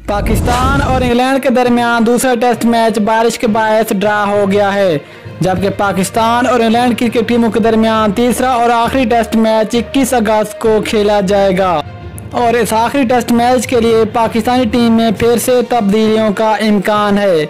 पाकिस्तान और इंग्लैंड के दरमियान दूसरा टेस्ट मैच बारिश के बायस ड्रा हो गया है, जबकि पाकिस्तान और इंग्लैंड क्रिकेट टीमों के दरमियान तीसरा और आखिरी टेस्ट मैच 21 अगस्त को खेला जाएगा। और इस आखिरी टेस्ट मैच के लिए पाकिस्तानी टीम में फिर से तब्दीलियों का इम्कान है।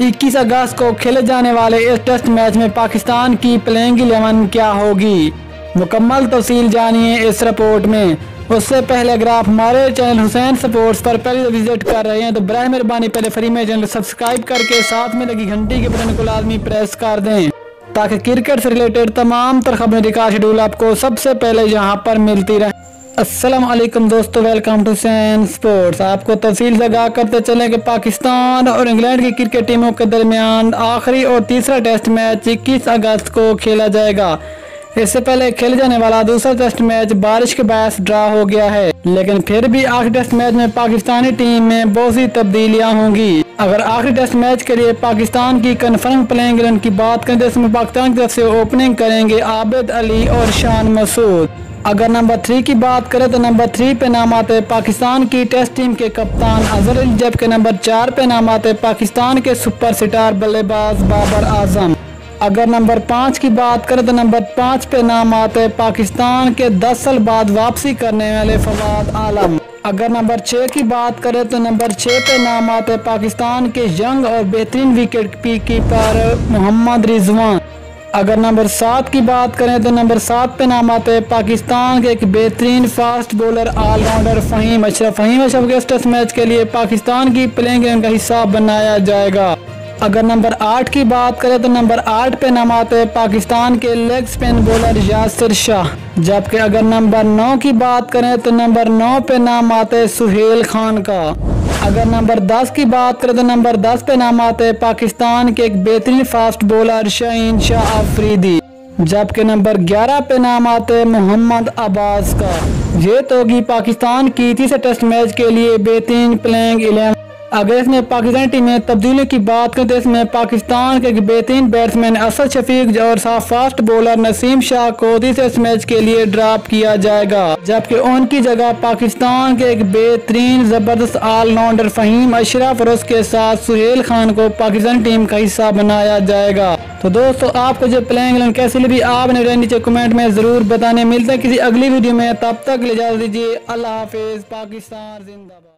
21 अगस्त को खेले जाने वाले इस टेस्ट मैच में पाकिस्तान की प्लेइंग 11 क्या होगी, मुकम्मल तफसील जानिए इस रिपोर्ट में। उससे पहले अगर आप हमारे चैनल हुसैन स्पोर्ट्स पर पहले विजिट कर रहे हैं तो बराए मेहरबानी पहले फ्री में चैनल सब्सक्राइब करके साथ में लगी घंटी के बटन को लाजमी प्रेस कर दें, ताकि क्रिकेट से रिलेटेड तमाम तर खबरों का शेड्यूल आपको सबसे पहले यहाँ पर मिलती रहे। अस्सलाम वालेकुम दोस्तों, वेलकम टू हुसैन स्पोर्ट्स। आपको तफसील से आगाह करते चलें कि पाकिस्तान और इंग्लैंड की क्रिकेट टीमों के दरमियान आखिरी और तीसरा टेस्ट मैच 21 अगस्त को खेला जाएगा। इससे पहले खेले जाने वाला दूसरा टेस्ट मैच बारिश के बायस ड्रा हो गया है, लेकिन फिर भी आखिरी टेस्ट मैच में पाकिस्तानी टीम में बहुत सी तब्दीलियां होंगी। अगर आखिरी टेस्ट मैच के लिए पाकिस्तान की कन्फर्म प्लेइंग 11 की बात करें तो इसमें पाकिस्तान की तरफ से ओपनिंग करेंगे आबिद अली और शान मसूद। अगर नंबर 3 की बात करें तो नंबर 3 पे नाम आते हैं पाकिस्तान की टेस्ट टीम के कप्तान अजहर अली, जबकि नंबर 4 पे नाम आते हैं पाकिस्तान के सुपरस्टार बल्लेबाज बाबर आजम। अगर नंबर 5 की बात करें तो नंबर 5 पे नाम आते हैं पाकिस्तान के 10 साल बाद वापसी करने वाले फवाद आलम। अगर नंबर 6 की बात करें तो नंबर 6 पे नाम आते हैं पाकिस्तान के यंग और बेहतरीन विकेट कीपर मोहम्मद रिजवान। अगर नंबर 7 की बात करें तो नंबर 7 पे नाम आते हैं पाकिस्तान के एक बेहतरीन fast bowler allrounder Faheem Ashraf. Faheem Ashraf के टेस्ट मैच के लिए पाकिस्तान की प्लेइंग 11 का हिस्सा बनाया जाएगा। अगर नंबर 8 की बात करें तो नंबर 8 पे नाम आते हैं पाकिस्तान के leg spin bowler Yasir Shah, जबकि अगर नंबर 9 की बात करें तो नंबर 9 पे नाम आते हैं सुहेल खान का। अगर नंबर 10 की बात करें तो नंबर 10 पे नाम आते हैं पाकिस्तान के एक बेहतरीन फास्ट बॉलर शाहीन शाह अफरीदी, जबकि नंबर 11 पे नाम आते हैं मोहम्मद अब्बास का। ये तो होगी पाकिस्तान की तीसरे टेस्ट मैच के लिए बेहतरीन प्लेइंग 11। अगर इसमें पाकिस्तानी टीम में तब्दीली की बात करें तो इसमें पाकिस्तान के एक बेहतरीन बैट्समैन असद शफीक और फास्ट बॉलर नसीम शाह को तीसरे मैच के लिए ड्रॉप किया जाएगा, जबकि उनकी जगह पाकिस्तान के एक बेहतरीन जबरदस्त ऑलराउंडर फ़हीम अशरफ और उसके साथ सुहेल खान को पाकिस्तानी टीम का हिस्सा बनाया जाएगा। तो दोस्तों, आपको जो प्लेइंग 11 कैसे लगी आपने नीचे कमेंट में जरूर बताने। मिलते हैं किसी अगली वीडियो में, तब तक ले इजाज़त दीजिए। अल्लाह हाफिज। पाकिस्तान जिंदाबाद।